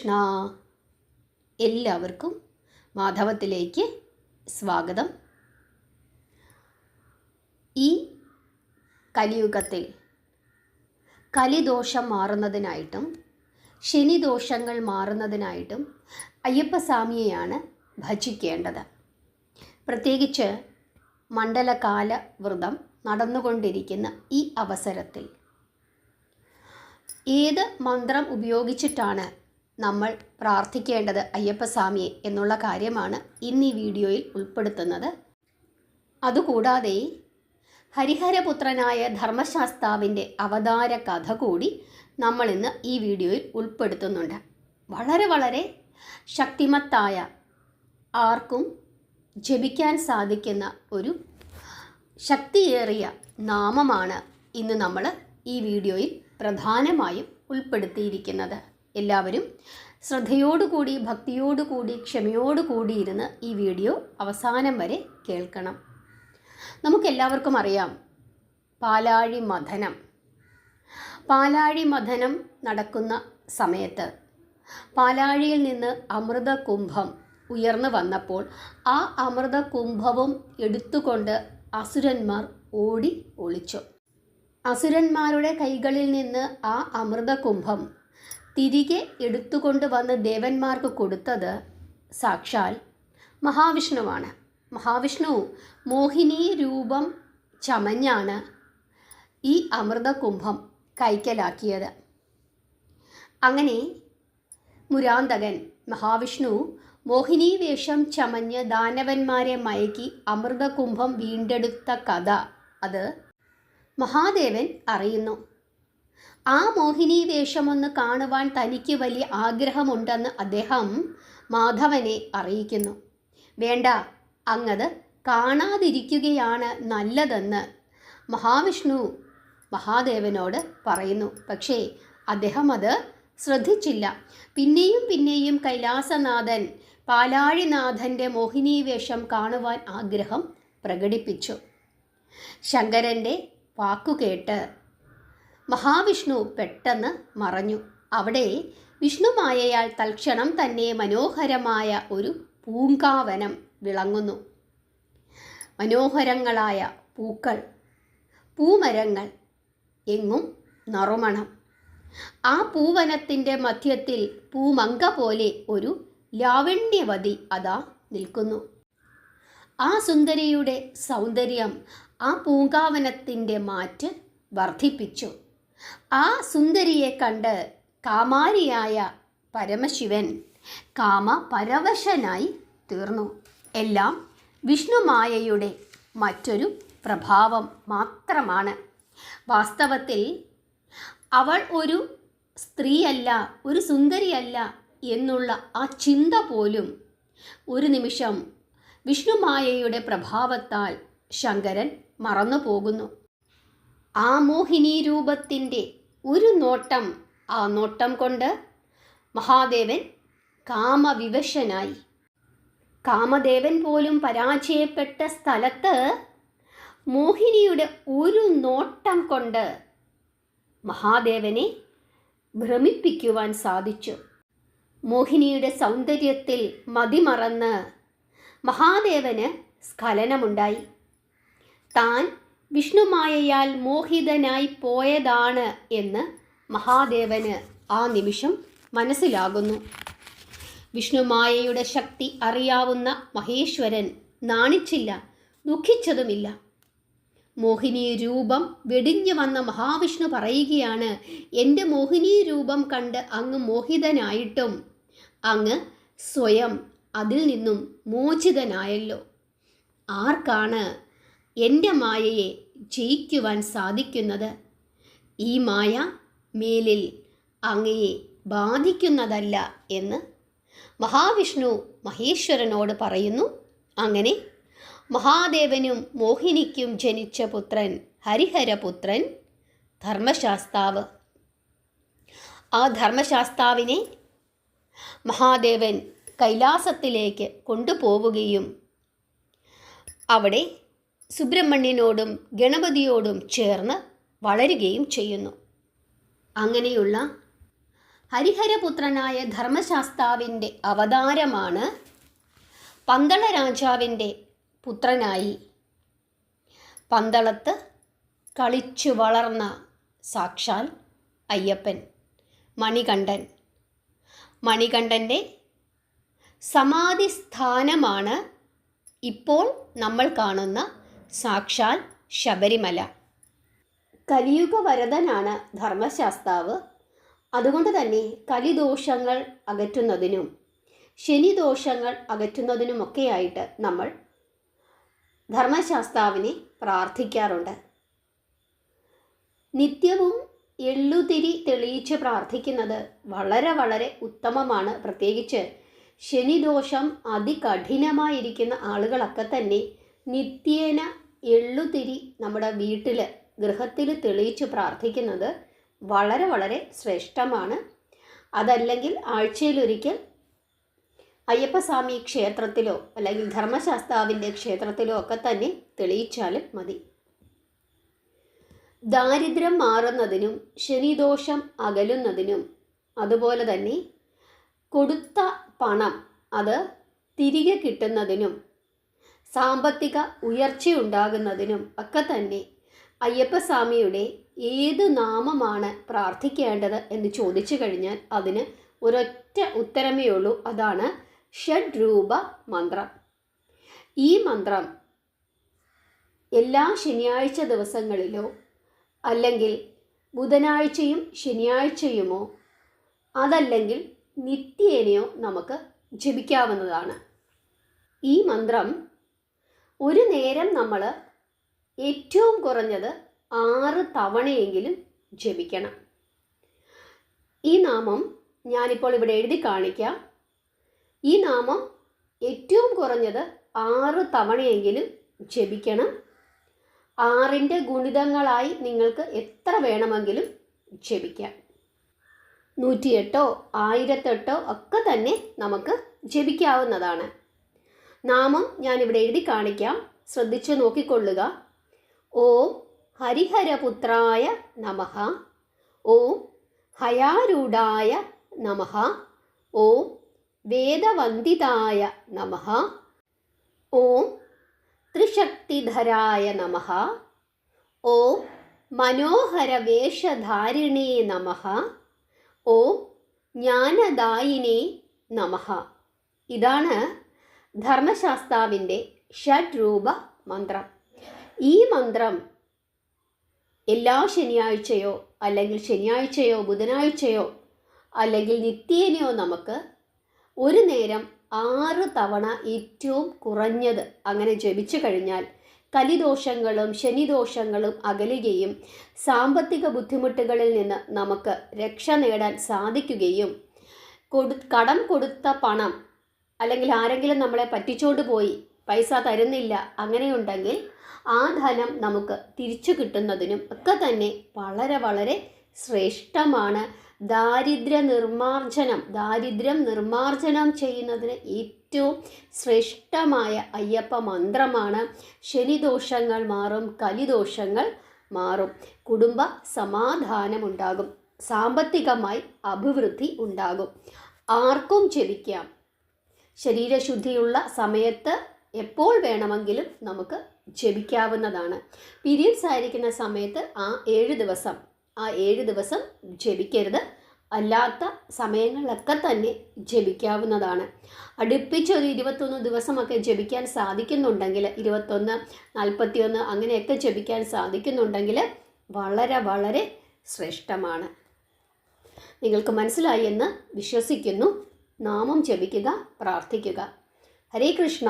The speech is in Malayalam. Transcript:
കൃഷ്ണ. എല്ലാവർക്കും മാധവത്തിലേക്ക് സ്വാഗതം. ഈ കലിയുഗത്തിൽ കലിദോഷം മാറുന്നതിനായിട്ടും ശനിദോഷങ്ങൾ മാറുന്നതിനായിട്ടും അയ്യപ്പസ്വാമിയെയാണ് ഭജിക്കേണ്ടത്. പ്രത്യേകിച്ച് മണ്ഡലകാല വ്രതം നടന്നുകൊണ്ടിരിക്കുന്ന ഈ അവസരത്തിൽ ഏത് മന്ത്രം ഉപയോഗിച്ചിട്ടാണ് നമ്മൾ പ്രാർത്ഥിക്കേണ്ടത് അയ്യപ്പസ്വാമിയെ എന്നുള്ള കാര്യമാണ് ഇന്ന് ഈ വീഡിയോയിൽ ഉൾപ്പെടുത്തുന്നത്. അതുകൂടാതെ ഹരിഹരപുത്രനായ ധർമ്മശാസ്താവിൻ്റെ അവതാര കഥ കൂടി നമ്മളിന്ന് ഈ വീഡിയോയിൽ ഉൾപ്പെടുത്തുന്നുണ്ട്. വളരെ ശക്തിമത്തായ, ആർക്കും ജപിക്കാൻ സാധിക്കുന്ന ഒരു ശക്തിയേറിയ നാമമാണ് ഇന്ന് നമ്മൾ ഈ വീഡിയോയിൽ പ്രധാനമായും ഉൾപ്പെടുത്തിയിരിക്കുന്നത്. എല്ലാവരും ശ്രദ്ധയോടുകൂടി, ഭക്തിയോടുകൂടി, ക്ഷമയോടുകൂടി ഇരുന്ന് ഈ വീഡിയോ അവസാനം വരെ കേൾക്കണം. നമുക്കെല്ലാവർക്കും അറിയാം, പാലാഴി മഥനം നടക്കുന്ന സമയത്ത് പാലാഴിയിൽ നിന്ന് അമൃതകുംഭം ഉയർന്നു വന്നപ്പോൾ ആ അമൃതകുംഭവും എടുത്തുകൊണ്ട് അസുരന്മാർ ഓടി ഒളിച്ചു. അസുരന്മാരുടെ കൈകളിൽ നിന്ന് ആ അമൃതകുംഭം തിരികെ എടുത്തുകൊണ്ട് വന്ന് ദേവന്മാർക്ക് കൊടുത്തത് സാക്ഷാൽ മഹാവിഷ്ണുവാണ്. മഹാവിഷ്ണു മോഹിനി രൂപം ചമഞ്ഞാണ് ഈ അമൃതകുംഭം കൈക്കലാക്കിയത്. അങ്ങനെ മുരാന്തകൻ മഹാവിഷ്ണു മോഹിനി വേഷം ചമഞ്ഞ് ദാനവന്മാരെ മയക്കി അമൃതകുംഭം വീണ്ടെടുത്ത കഥ അത് മഹാദേവൻ അറിയുന്നു. ആ മോഹിനി വേഷമൊന്ന് കാണുവാൻ തനിക്ക് വലിയ ആഗ്രഹമുണ്ടെന്ന് അദ്ദേഹം മാധവനെ അറിയിക്കുന്നു. വേണ്ട, അങ്ങത് കാണാതിരിക്കുകയാണ് നല്ലതെന്ന് മഹാവിഷ്ണു മഹാദേവനോട് പറയുന്നു. പക്ഷേ അദ്ദേഹം അത് ശ്രദ്ധിച്ചില്ല. പിന്നെയും കൈലാസനാഥൻ പാലാഴിനാഥൻ്റെ മോഹിനി വേഷം കാണുവാൻ ആഗ്രഹം പ്രകടിപ്പിച്ചു. ശങ്കരൻ്റെ വാക്കുകേട്ട് മഹാവിഷ്ണു പെട്ടെന്ന് മറഞ്ഞു. അവിടെ വിഷ്ണുമായയാൽ തൽക്ഷണം തന്നെ മനോഹരമായ ഒരു പൂങ്കാവനം വിളങ്ങുന്നു. മനോഹരങ്ങളായ പൂക്കൾ, പൂമരങ്ങൾ, എങ്ങും നറുമണം. ആ പൂവനത്തിൻ്റെ മധ്യത്തിൽ പൂമങ്ക പോലെ ഒരു ലാവണ്യവതി അതാ നിൽക്കുന്നു. ആ സുന്ദരിയുടെ സൗന്ദര്യം ആ പൂങ്കാവനത്തിൻ്റെ മാറ്റ് വർദ്ധിപ്പിച്ചു. ആ സുന്ദരിയെ കണ്ട് കാമാരിയായ പരമശിവൻ കാമപരവശനായി തീർന്നു. എല്ലാം വിഷ്ണുമായയുടെ മറ്റൊരു പ്രഭാവം മാത്രമാണ്. വാസ്തവത്തിൽ അവൾ ഒരു സ്ത്രീയല്ല, ഒരു സുന്ദരിയല്ല എന്നുള്ള ആ ചിന്ത പോലും ഒരു നിമിഷം വിഷ്ണുമായയുടെ പ്രഭാവത്താൽ ശങ്കരൻ മറന്നു പോകുന്നു. ആ മോഹിനി രൂപത്തിൻ്റെ ഒരു നോട്ടം, ആ നോട്ടം കൊണ്ട് മഹാദേവൻ കാമവിവശനായി. കാമദേവൻ പോലും പരാജയപ്പെട്ട സ്ഥലത്ത് മോഹിനിയുടെ ഒരു നോട്ടം കൊണ്ട് മഹാദേവനെ ഭ്രമിപ്പിക്കുവാൻ സാധിച്ചു. മോഹിനിയുടെ സൗന്ദര്യത്തിൽ മതിമറന്ന് മഹാദേവന് സ്ഖലനമുണ്ടായി. താൻ വിഷ്ണുമായയാൽ മോഹിതനായി പോയതാണ് എന്ന് മഹാദേവന് ആ നിമിഷം മനസ്സിലാകുന്നു. വിഷ്ണുമായയുടെ ശക്തി അറിയാവുന്ന മഹേശ്വരൻ നാണിച്ചില്ല, ദുഃഖിച്ചതുമില്ല. മോഹിനി രൂപം വെടിഞ്ഞു വന്ന മഹാവിഷ്ണു പറയുകയാണ്, എൻ്റെ മോഹിനി രൂപം കണ്ട് അങ്ങ് മോഹിതനായിട്ടും അങ്ങ് സ്വയം അതിൽ നിന്നും മോചിതനായല്ലോ. ആർക്കാണ് എൻ്റെ മായയെ ജയിക്കുവാൻ സാധിക്കുന്നത്? ഈ മായ മേലിൽ അങ്ങയെ ബാധിക്കുന്നതല്ല എന്ന് മഹാവിഷ്ണു മഹേശ്വരനോട് പറയുന്നു. അങ്ങനെ മഹാദേവനും മോഹിനിക്കും ജനിച്ച പുത്രൻ ഹരിഹരപുത്രൻ ധർമ്മശാസ്താവ്. ആ ധർമ്മശാസ്താവിനെ മഹാദേവൻ കൈലാസത്തിലേക്ക് കൊണ്ടുപോവുകയും അവിടെ സുബ്രഹ്മണ്യനോടും ഗണപതിയോടും ചേർന്ന് വളരുകയും ചെയ്യുന്നു. അങ്ങനെയുള്ള ഹരിഹരപുത്രനായ ധർമ്മശാസ്താവിൻ്റെ അവതാരമാണ് പന്തള രാജാവിൻ്റെ പുത്രനായി പന്തളത്ത് കളിച്ചു വളർന്ന സാക്ഷാൽ അയ്യപ്പൻ മണികണ്ഠൻ. മണികണ്ഠൻ്റെ സമാധി സ്ഥാനമാണ് ഇപ്പോൾ നമ്മൾ കാണുന്ന സാക്ഷാൽ ശബരിമല. കലിയുഗ വരദനാണ് ധർമ്മശാസ്താവ്. അതുകൊണ്ട് തന്നെ കലിദോഷങ്ങൾ അകറ്റുന്നതിനും ശനിദോഷങ്ങൾ അകറ്റുന്നതിനുമൊക്കെയായിട്ട് നമ്മൾ ധർമ്മശാസ്താവിനെ പ്രാർത്ഥിക്കാറുണ്ട്. നിത്യവും എള്ളുതിരി തെളിയിച്ച് പ്രാർത്ഥിക്കുന്നത് വളരെ വളരെ ഉത്തമമാണ്. പ്രത്യേകിച്ച് ശനിദോഷം അതികഠിനമായിരിക്കുന്ന ആളുകളൊക്കെ തന്നെ നിത്യേന എള്ളുതിരി നമ്മുടെ വീട്ടിൽ ഗൃഹത്തിൽ തെളിയിച്ച് പ്രാർത്ഥിക്കുന്നത് വളരെ വളരെ ശ്രേഷ്ഠമാണ്. അതല്ലെങ്കിൽ ആഴ്ചയിലൊരിക്കൽ അയ്യപ്പസ്വാമി ക്ഷേത്രത്തിലോ അല്ലെങ്കിൽ ധർമ്മശാസ്താവിൻ്റെ ക്ഷേത്രത്തിലോ ഒക്കെ തന്നെ തെളിയിച്ചാലും മതി. ദാരിദ്ര്യം മാറുന്നതിനും ശനിദോഷം അകലുന്നതിനും അതുപോലെ തന്നെ കൊടുത്ത പണം അത് തിരികെ കിട്ടുന്നതിനും സാമ്പത്തിക ഉയർച്ചയുണ്ടാകുന്നതിനും ഒക്കെ തന്നെ അയ്യപ്പസ്വാമിയുടെ ഏത് നാമമാണ് പ്രാർത്ഥിക്കേണ്ടത് എന്ന് ചോദിച്ചു കഴിഞ്ഞാൽ അതിന് ഒരൊറ്റ ഉത്തരമേ ഉള്ളൂ. അതാണ് ഷഡ്രൂപ മന്ത്രം. ഈ മന്ത്രം എല്ലാ ശനിയാഴ്ച ദിവസങ്ങളിലോ അല്ലെങ്കിൽ ബുധനാഴ്ചയും ശനിയാഴ്ചയുമോ അതല്ലെങ്കിൽ നിത്യേനയോ നമുക്ക് ജപിക്കാവുന്നതാണ്. ഈ മന്ത്രം ഒരു നേരം നമ്മൾ ഏറ്റവും കുറഞ്ഞത് 6 തവണയെങ്കിലും ജപിക്കണം. ഈ നാമം ഞാനിപ്പോൾ ഇവിടെ എഴുതി കാണിക്കാം. ഈ നാമം ഏറ്റവും കുറഞ്ഞത് 6 തവണയെങ്കിലും ജപിക്കണം. 6ൻ്റെ ഗുണിതങ്ങളായി നിങ്ങൾക്ക് എത്ര വേണമെങ്കിലും ജപിക്കാം. 108 1008 ഒക്കെ തന്നെ നമുക്ക് ജപിക്കാവുന്നതാണ്. നാമം ഞാനിവിടെ എഴുതി കാണിക്കാം, ശ്രദ്ധിച്ചു നോക്കിക്കൊള്ളുക. ഓം ഹരിഹരപുത്രായ നമഃ. ഓം ഹയാരൂഢായ നമഃ. ഓം വേദവന്ദിതായ നമഃ. ഓം ത്രിശക്തിധരായ നമഃ. ഓം മനോഹരവേഷധാരിണേ നമഃ. ഓം ജ്ഞാനദായിനേ നമഃ. ഇതാണ് ധർമ്മശാസ്താവിൻ്റെ ഷഡ്രൂപ മന്ത്രം. ഈ മന്ത്രം എല്ലാ ശനിയാഴ്ചയോ അല്ലെങ്കിൽ ശനിയാഴ്ചയോ ബുധനാഴ്ചയോ അല്ലെങ്കിൽ നിത്യേനയോ നമുക്ക് ഒരു നേരം 6 തവണ ഏറ്റവും കുറഞ്ഞത് അങ്ങനെ ജപിച്ചു കഴിഞ്ഞാൽ കലിദോഷങ്ങളും ശനിദോഷങ്ങളും അകലുകയും സാമ്പത്തിക ബുദ്ധിമുട്ടുകളിൽ നിന്ന് നമുക്ക് രക്ഷ നേടാൻ സാധിക്കുകയും കടം കൊടുത്ത പണം അല്ലെങ്കിൽ ആരെങ്കിലും നമ്മളെ പറ്റിച്ചോണ്ട് പോയി പൈസ തരുന്നില്ല അങ്ങനെയുണ്ടെങ്കിൽ ആ ധനം നമുക്ക് തിരിച്ചു കിട്ടുന്നതിനും ഒക്കെ തന്നെ വളരെ വളരെ ശ്രേഷ്ഠമാണ്. ദാരിദ്ര്യം നിർമ്മാർജ്ജനം ചെയ്യുന്നതിന് ഏറ്റവും ശ്രേഷ്ഠമായ അയ്യപ്പ മന്ത്രമാണ്. ശനിദോഷങ്ങൾ മാറും, കലിദോഷങ്ങൾ മാറും, കുടുംബ സമാധാനമുണ്ടാകും, സാമ്പത്തികമായി അഭിവൃദ്ധി ഉണ്ടാകും. ആർക്കും ജപിക്കാം. ശരീരശുദ്ധിയുള്ള സമയത്ത് എപ്പോൾ വേണമെങ്കിലും നമുക്ക് ജപിക്കാവുന്നതാണ്. പീരിയഡ്സ് ആയിരിക്കുന്ന സമയത്ത് ആ 7 ദിവസം ജപിക്കരുത്. അല്ലാത്ത സമയങ്ങളിലൊക്കെ തന്നെ ജപിക്കാവുന്നതാണ്. അടുപ്പിച്ചൊരു 21 ദിവസമൊക്കെ ജപിക്കാൻ സാധിക്കുന്നുണ്ടെങ്കിൽ 21, 41 അങ്ങനെയൊക്കെ ജപിക്കാൻ സാധിക്കുന്നുണ്ടെങ്കിൽ വളരെ വളരെ ശ്രേഷ്ഠമാണ്. നിങ്ങൾക്ക് മനസ്സിലായി എന്ന് വിശ്വസിക്കുന്നു. നാമം ജപിക്കുക, പ്രാർത്ഥിക്കുക. ഹരേ കൃഷ്ണ.